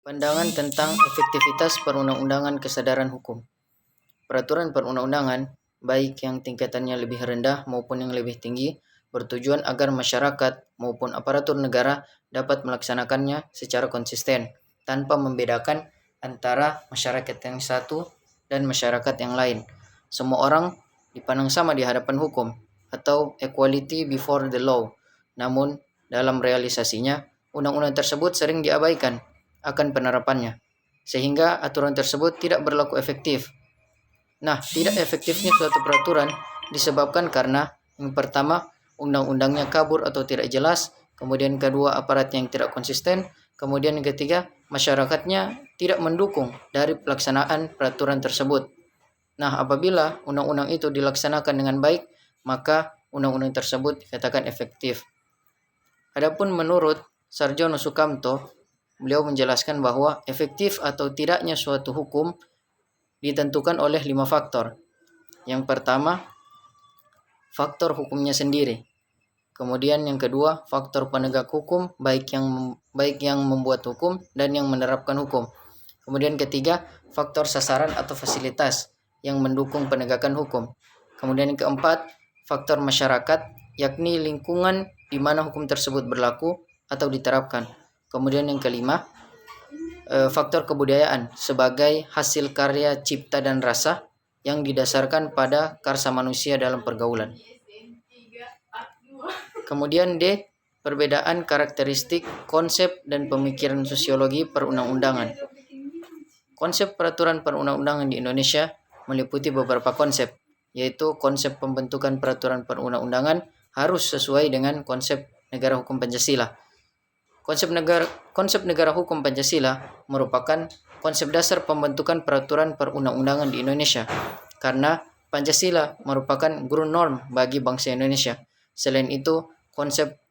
Pandangan tentang efektivitas perundang-undangan kesadaran hukum. Peraturan perundang-undangan, baik yang tingkatannya lebih rendah maupun yang lebih tinggi, bertujuan agar masyarakat maupun aparatur negara dapat melaksanakannya secara konsisten, tanpa membedakan antara masyarakat yang satu dan masyarakat yang lain. Semua orang dipandang sama di hadapan hukum, atau equality before the law. Namun, dalam realisasinya, undang-undang tersebut sering diabaikan akan penerapannya, sehingga aturan tersebut tidak berlaku efektif. Nah, tidak efektifnya suatu peraturan disebabkan karena yang pertama, undang-undangnya kabur atau tidak jelas, kemudian kedua, aparatnya yang tidak konsisten, kemudian yang ketiga, masyarakatnya tidak mendukung dari pelaksanaan peraturan tersebut. Nah, apabila undang-undang itu dilaksanakan dengan baik, maka undang-undang tersebut dikatakan efektif. Adapun menurut Sarjono Sukamto, beliau menjelaskan bahwa efektif atau tidaknya suatu hukum ditentukan oleh 5 faktor. Yang pertama, faktor hukumnya sendiri. Kemudian yang kedua, faktor penegak hukum, baik yang membuat hukum dan yang menerapkan hukum. Kemudian ketiga, faktor sasaran atau fasilitas yang mendukung penegakan hukum. Kemudian yang keempat, faktor masyarakat, yakni lingkungan di mana hukum tersebut berlaku atau diterapkan. Kemudian yang kelima, faktor kebudayaan sebagai hasil karya cipta dan rasa yang didasarkan pada karsa manusia dalam pergaulan. Kemudian D, perbedaan karakteristik, konsep, dan pemikiran sosiologi perundang-undangan. Konsep peraturan perundang-undangan di Indonesia meliputi beberapa konsep, yaitu konsep pembentukan peraturan perundang-undangan harus sesuai dengan konsep negara hukum Pancasila. Konsep negara hukum Pancasila merupakan konsep dasar pembentukan peraturan perundang-undangan di Indonesia, karena Pancasila merupakan ground norm bagi bangsa Indonesia. Selain itu, konsep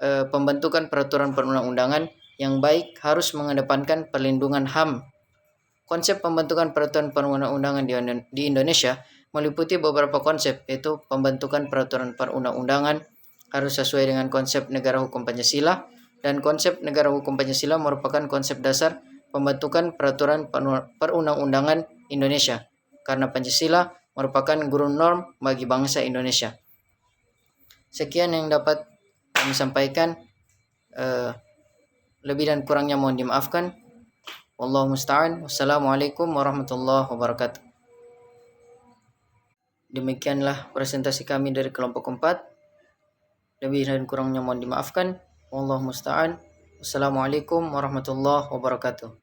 pembentukan peraturan perundang-undangan yang baik harus mengedepankan perlindungan HAM. Konsep pembentukan peraturan perundang-undangan di Indonesia meliputi beberapa konsep, yaitu pembentukan peraturan perundang-undangan harus sesuai dengan konsep negara hukum Pancasila, dan konsep negara hukum Pancasila merupakan konsep dasar pembentukan peraturan perundang-undangan Indonesia, karena Pancasila merupakan ground norm bagi bangsa Indonesia. Sekian yang dapat kami sampaikan. Lebih dan kurangnya mohon dimaafkan. Wallahu musta'an. Wassalamualaikum warahmatullahi wabarakatuh. Demikianlah presentasi kami dari kelompok 4. Lebih dan kurangnya mohon dimaafkan. Wallahu musta'an. Wassalamualaikum warahmatullahi wabarakatuh.